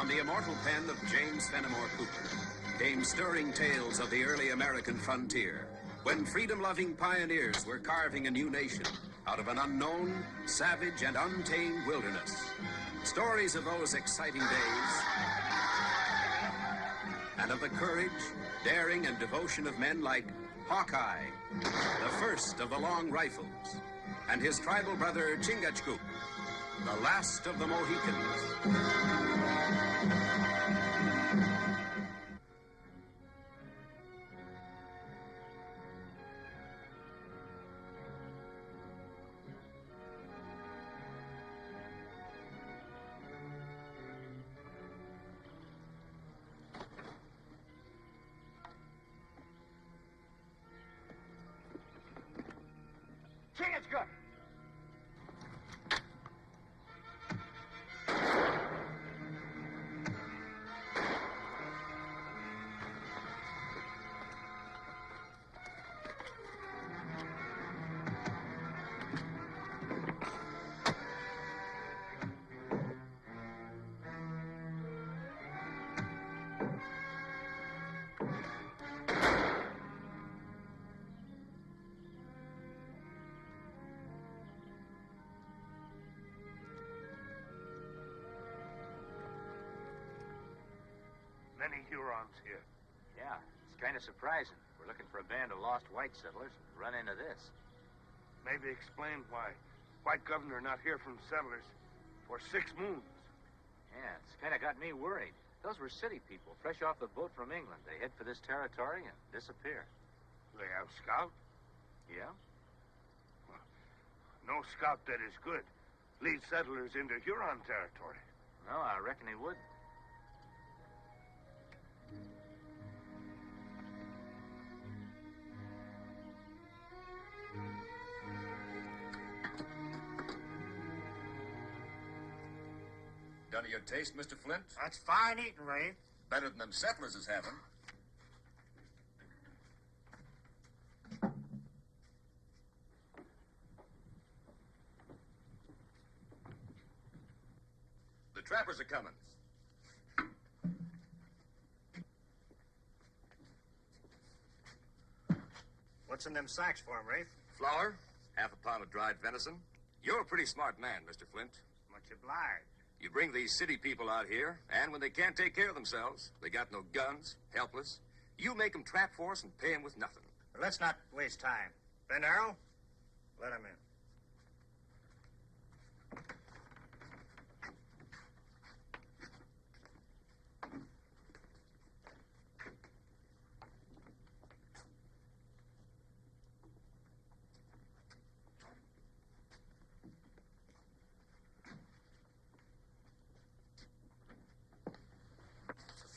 From the immortal pen of James Fenimore Cooper came stirring tales of the early American frontier, when freedom-loving pioneers were carving a new nation out of an unknown, savage, and untamed wilderness. Stories of those exciting days and of the courage, daring, and devotion of men like Hawkeye, the first of the long rifles, and his tribal brother Chingachgook, the last of the Mohicans. Chingachgook! Many Hurons here. Yeah, it's kind of surprising. We're looking for a band of lost white settlers and run into this. Maybe explain why white governor not here from settlers for 6 moons. Yeah, it's kind of got me worried. Those were city people, fresh off the boat from England. They head for this territory and disappear. They have scout? Yeah? Well, no scout that is good leads settlers into Huron territory. No, I reckon he would. Done to your taste, Mr. Flint? That's fine eating, Ray. Better than them settlers is having. The trappers are coming. What's in them sacks for him, Rafe? Flour, half a pound of dried venison. You're a pretty smart man, Mr. Flint. Much obliged. You bring these city people out here, and when they can't take care of themselves, they got no guns, helpless, you make them trap for us and pay them with nothing. But let's not waste time. Ben Arrow, let him in.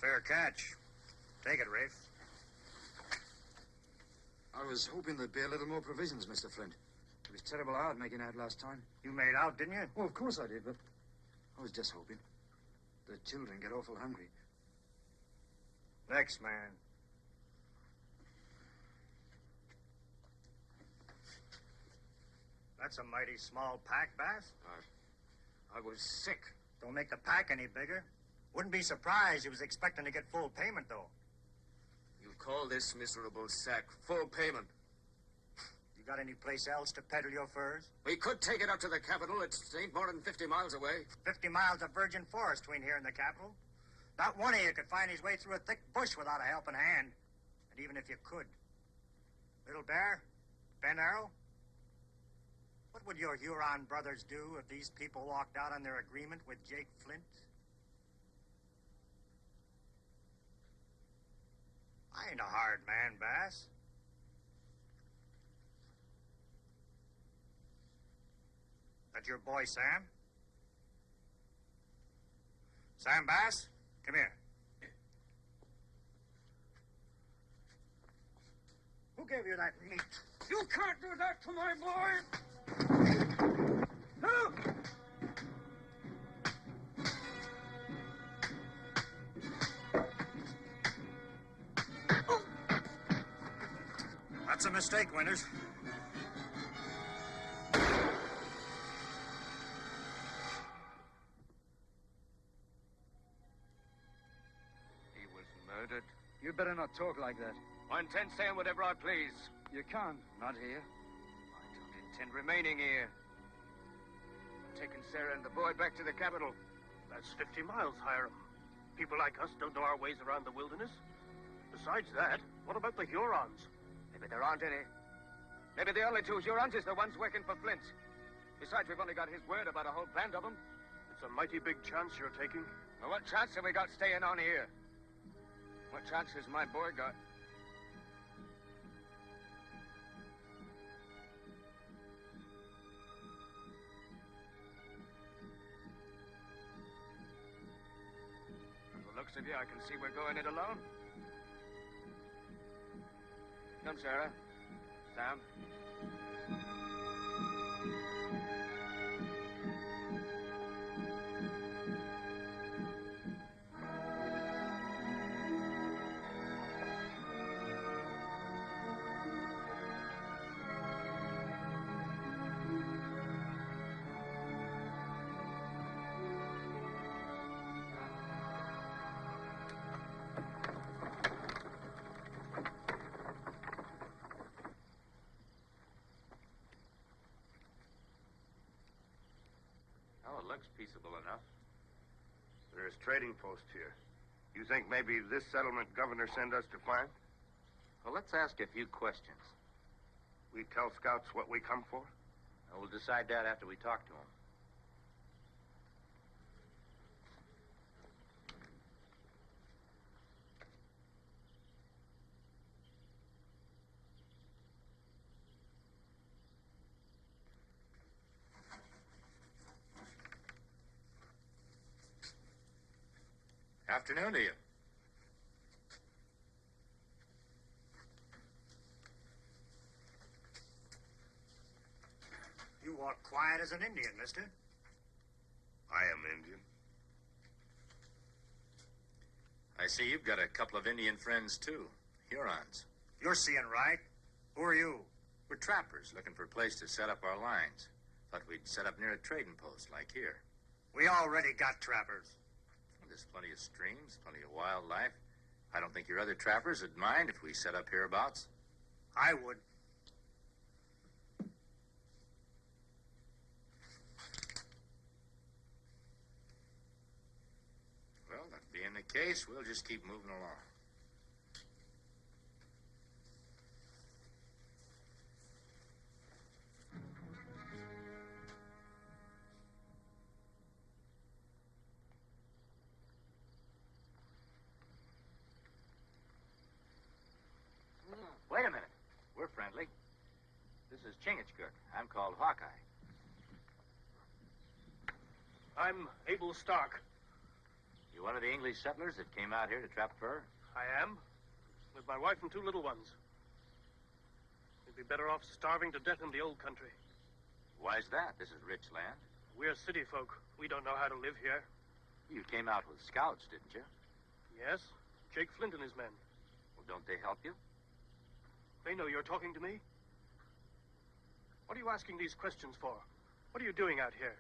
Fair catch. Take it, Rafe. I was hoping there'd be a little more provisions, Mr. Flint. It was terrible hard making out last time. You made out, didn't you? Oh, of course I did, but I was just hoping. The children get awful hungry. Next man. That's a mighty small pack, Bass. I was sick. Don't make the pack any bigger. Wouldn't be surprised he was expecting to get full payment, though. You call this miserable sack full payment? You got any place else to peddle your furs? We could take it up to the capital. It ain't more than 50 miles away. 50 miles of virgin forest between here and the capital. Not one of you could find his way through a thick bush without a helping hand. And even if you could. Little Bear? Ben Arrow? What would your Huron brothers do if these people walked out on their agreement with Jake Flint? I ain't a hard man, Bass. That your boy, Sam? Sam Bass, come here. Who gave you that meat? You can't do that to my boy! No! That's a mistake, Winters. Murdered? You better not talk like that. I intend saying whatever I please. You can't. Not here. I don't intend remaining here. I'm taking Sarah and the boy back to the capital. That's 50 miles, Hiram. People like us don't know our ways around the wilderness. Besides that, what about the Hurons? Maybe there aren't any. Maybe the only two Hurons is the ones working for Flint. Besides, we've only got his word about a whole band of them. It's a mighty big chance you're taking. Well, what chance have we got staying on here? What chance has my boy got? From the looks of you, I can see we're going it alone. Come, Sarah. Sam. Oh, it looks peaceable enough. There's trading posts here. You think maybe this settlement governor sent us to find? Well, let's ask a few questions. We tell scouts what we come for? We'll decide that after we talk to him. Afternoon to you. You walk quiet as an Indian, mister. I am Indian. I see you've got a couple of Indian friends, too. Hurons. You're seeing right. Who are you? We're trappers looking for a place to set up our lines. Thought we'd set up near a trading post like here. We already got trappers. There's plenty of streams, plenty of wildlife. I don't think your other trappers would mind if we set up hereabouts. I would. Well, that being the case, we'll just keep moving along. Wait a minute. We're friendly. This is Chingachgook. I'm called Hawkeye. I'm Abel Stark. You one of the English settlers that came out here to trap fur? I am. With my wife and two little ones. We'd be better off starving to death in the old country. Why's that? This is rich land. We're city folk. We don't know how to live here. You came out with scouts, didn't you? Yes, Jake Flint and his men. Well, don't they help you? They know you're talking to me. What are you asking these questions for? What are you doing out here?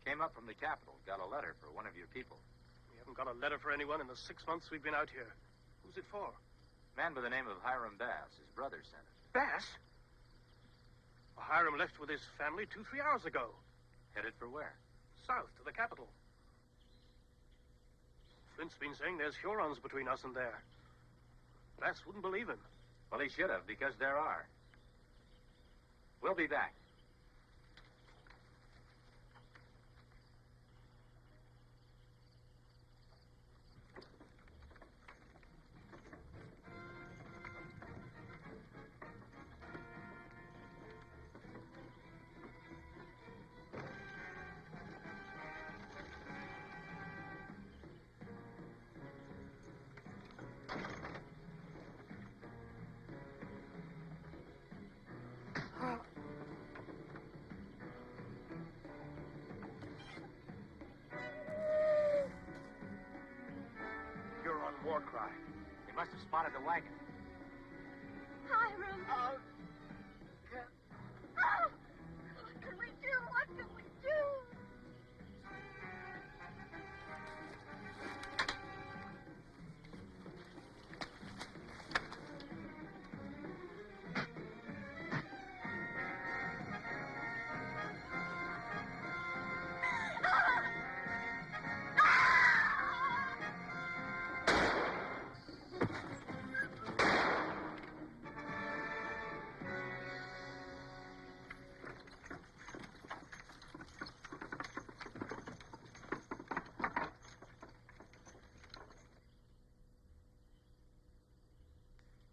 Came up from the capital. Got a letter for one of your people. We haven't got a letter for anyone in the 6 months we've been out here. Who's it for? Man by the name of Hiram Bass. His brother sent it. Bass? Well, Hiram left with his family 2-3 hours ago. Headed for where? South to the capital. Flint's been saying there's Hurons between us and there. Bass wouldn't believe him. Well, he should have, because there are. We'll be back. Huron war cry. They must have spotted the wagon. Hiram! Oh, what can we do? What can we do?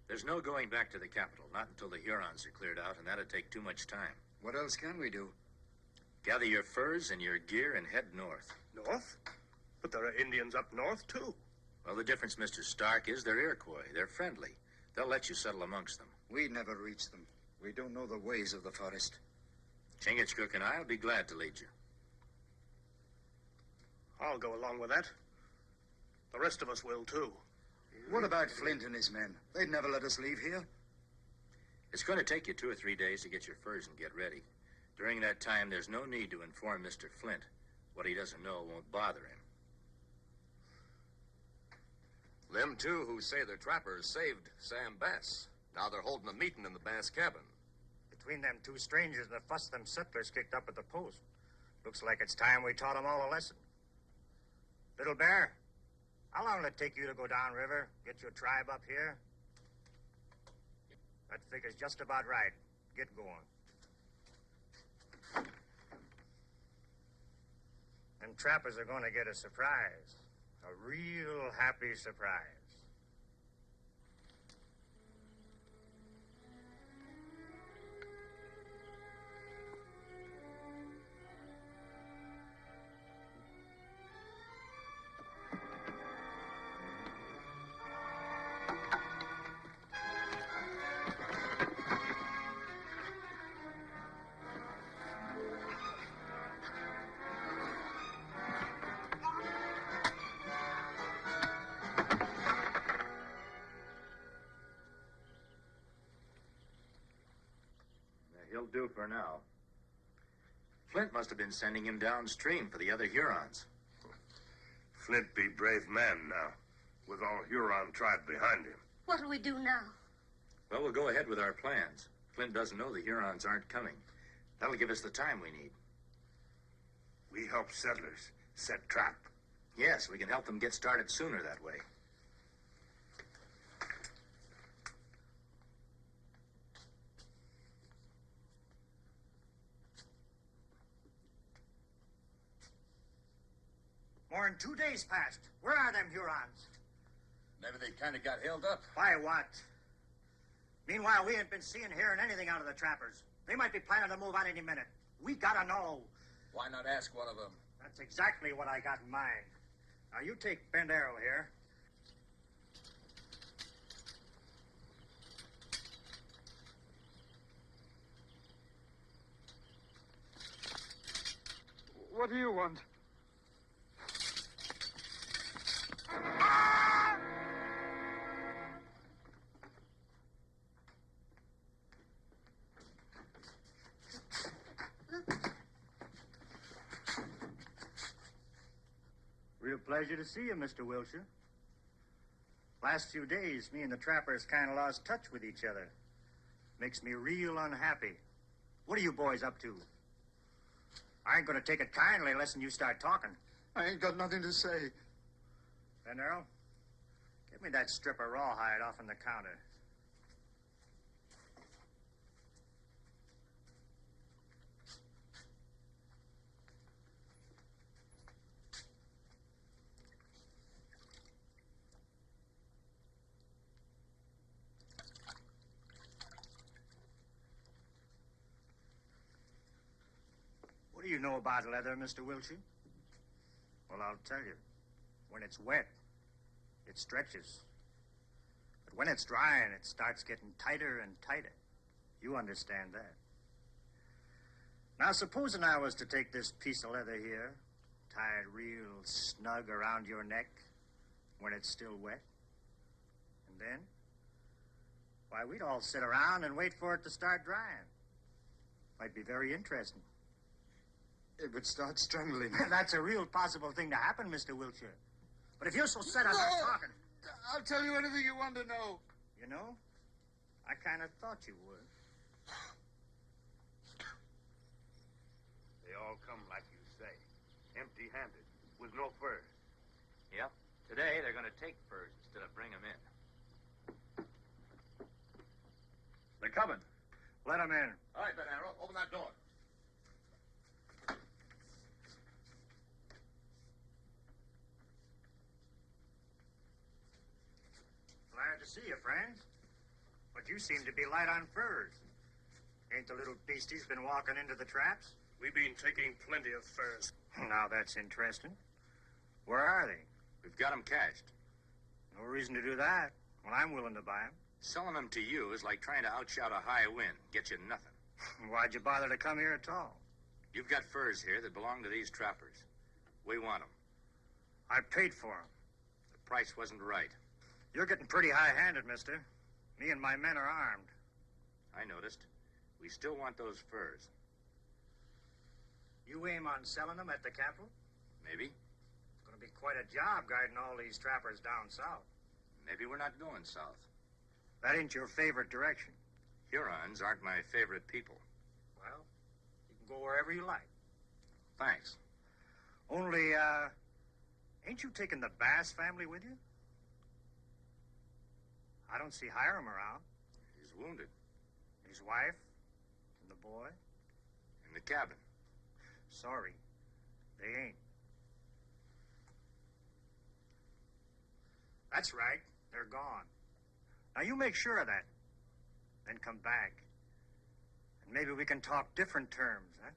There's no going back to the capital, not until the Hurons are cleared out, and that'd take too much time. What else can we do? Gather your furs and your gear and head north. North? But there are Indians up north, too. Well, the difference, Mr. Stark, is they're Iroquois. They're friendly. They'll let you settle amongst them. We'd never reach them. We don't know the ways of the forest. Chingachgook and I'll be glad to lead you. I'll go along with that. The rest of us will, too. What about Flint and his men? They'd never let us leave here. It's going to take you 2 or 3 days to get your furs and get ready. During that time, there's no need to inform Mr. Flint. What he doesn't know won't bother him. Them two who say they're trappers saved Sam Bass. Now they're holding a meeting in the Bass cabin. Between them two strangers and the fuss them settlers kicked up at the post. Looks like it's time we taught them all a lesson. Little Bear, how long will it take you to go downriver, get your tribe up here? That figure's just about right. Get going. Them trappers are going to get a surprise. A real happy surprise. He'll do for now. Flint must have been sending him downstream for the other Hurons. Flint be brave man now, with all Huron tribe behind him. What'll we do now? Well, we'll go ahead with our plans. Flint doesn't know the Hurons aren't coming. That'll give us the time we need. We help settlers set trap. Yes, we can help them get started sooner that way. More than 2 days passed. Where are them Hurons? Maybe they kind of got held up. By what? Meanwhile, we ain't been seeing, hearing anything out of the trappers. They might be planning to move out any minute. We gotta know. Why not ask one of them? That's exactly what I got in mind. Now, you take Bend Arrow here. What do you want? Real pleasure to see you, Mr. Wilshire. Last few days, me and the trappers kind of lost touch with each other. Makes me real unhappy. What are you boys up to? I ain't gonna take it kindly unless you start talking. I ain't got nothing to say. Ben Earl, get me that strip of rawhide off on the counter. What do you know about leather, Mr. Wilshire? Well, I'll tell you. When it's wet, it stretches. But when it's drying, it starts getting tighter and tighter. You understand that. Now, supposing I was to take this piece of leather here, tie it real snug around your neck when it's still wet, and then, why, we'd all sit around and wait for it to start drying. Might be very interesting. It would start strangling. That's a real possible thing to happen, Mr. Wilshire. But if you're so set on not talking... I'll tell you anything you want to know. You know, I kind of thought you would. They all come like you say, empty-handed, with no furs. Yep. Today, they're going to take furs instead of bring them in. They're coming. Let them in. All right, Ben Arrow, open that door. Glad to see you, friends. But you seem to be light on furs. Ain't the little beasties been walking into the traps? We've been taking plenty of furs. Now that's interesting. Where are they? We've got them cached. No reason to do that when I'm willing to buy them. Selling them to you is like trying to outshout a high wind. Get you nothing. Why'd you bother to come here at all? You've got furs here that belong to these trappers. We want them. I paid for them. The price wasn't right. You're getting pretty high-handed, mister. Me and my men are armed. I noticed. We still want those furs. You aim on selling them at the capital? Maybe. It's going to be quite a job guiding all these trappers down south. Maybe we're not going south. That ain't your favorite direction. Hurons aren't my favorite people. Well, you can go wherever you like. Thanks. Only, ain't you taking the Bass family with you? I don't see Hiram around. He's wounded. His wife? And the boy? In the cabin. Sorry, they ain't. That's right. They're gone. Now you make sure of that. Then come back. And maybe we can talk different terms, huh?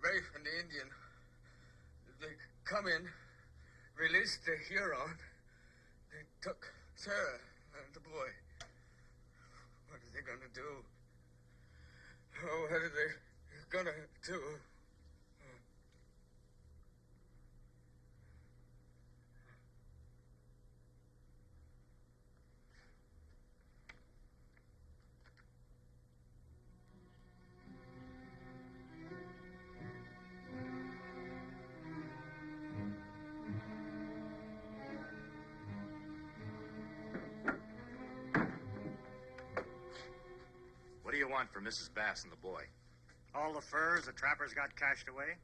Rafe and the Indian, they come in, released the Huron. They took Sarah and the boy. What are they gonna do? Oh, what are they gonna do? What do you want for Mrs. Bass and the boy? All the furs the trappers got cached away?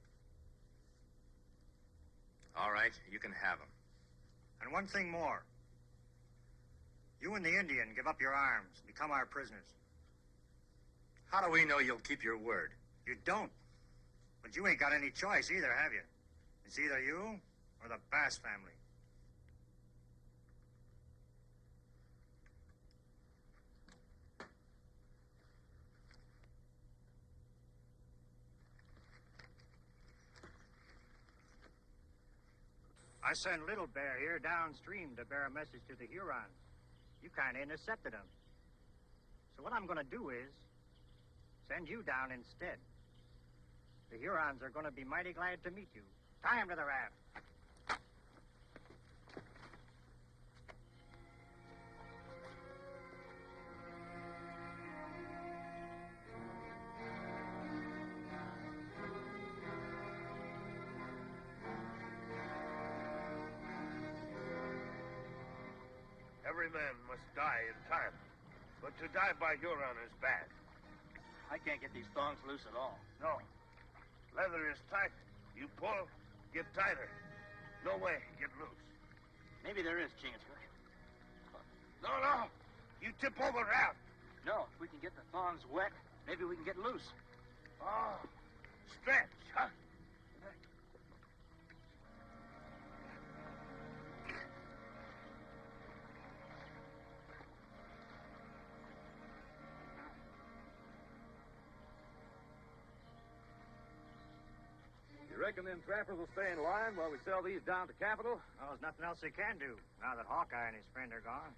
All right, you can have them. And one thing more. You and the Indian give up your arms, become our prisoners. How do we know you'll keep your word? You don't. But you ain't got any choice either, have you? It's either you or the Bass family. I sent Little Bear here downstream to bear a message to the Hurons. You kind of intercepted him. So what I'm going to do is send you down instead. The Hurons are going to be mighty glad to meet you. Tie him to the raft. Every man must die in time. But to die by Huron is bad. I can't get these thongs loose at all. No. Leather is tight. You pull, get tighter. No way, get loose. Maybe there is, Chingachgook. No. You tip over raft. No, if we can get the thongs wet, maybe we can get loose. Oh, stretch, huh? You reckon them trappers will stay in line while we sell these down to Capital? Well, there's nothing else they can do now that Hawkeye and his friend are gone.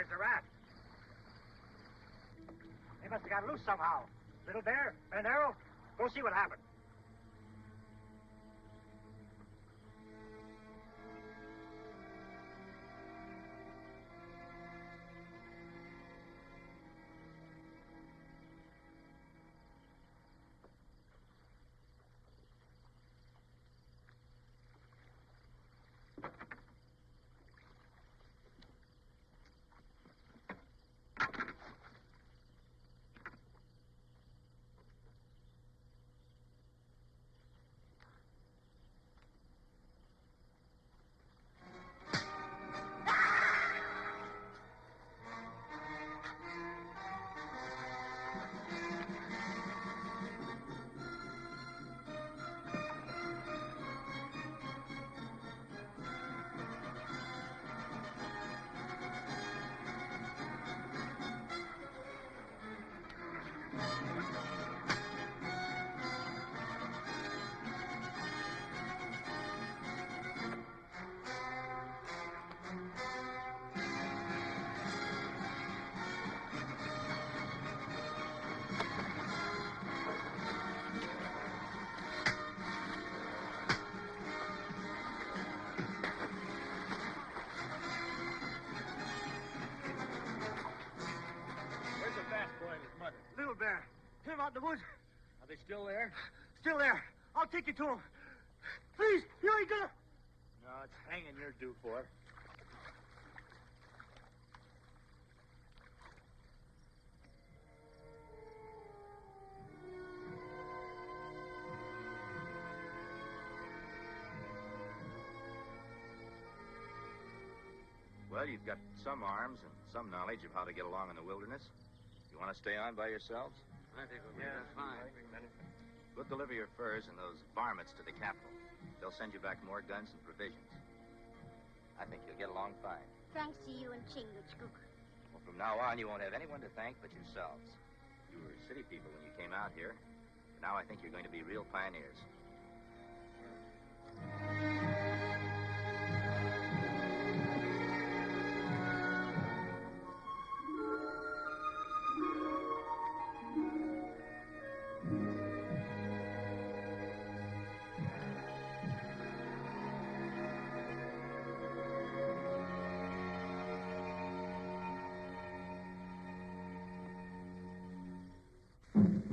Where's the rat? They must have got loose somehow. Little Bear, an arrow, go see what happened. Little Bear, him out in the woods. Are they still there? Still there. I'll take you to him. Please, you ain't gonna... No, it's hanging you're due for. Well, you've got some arms and some knowledge of how to get along in the wilderness. You want to stay on by yourselves? I think we'll be fine. We'll deliver your furs and those varmints to the capital. They'll send you back more guns and provisions. I think you'll get along fine. Thanks to you and Chingachgook. Well, from now on, you won't have anyone to thank but yourselves. You were city people when you came out here. But now I think you're going to be real pioneers.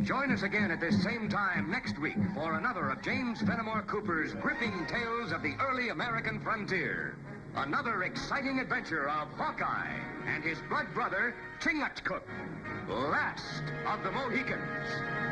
Join us again at this same time next week for another of James Fenimore Cooper's gripping tales of the early American frontier. Another exciting adventure of Hawkeye and his blood brother, Chingachgook, last of the Mohicans.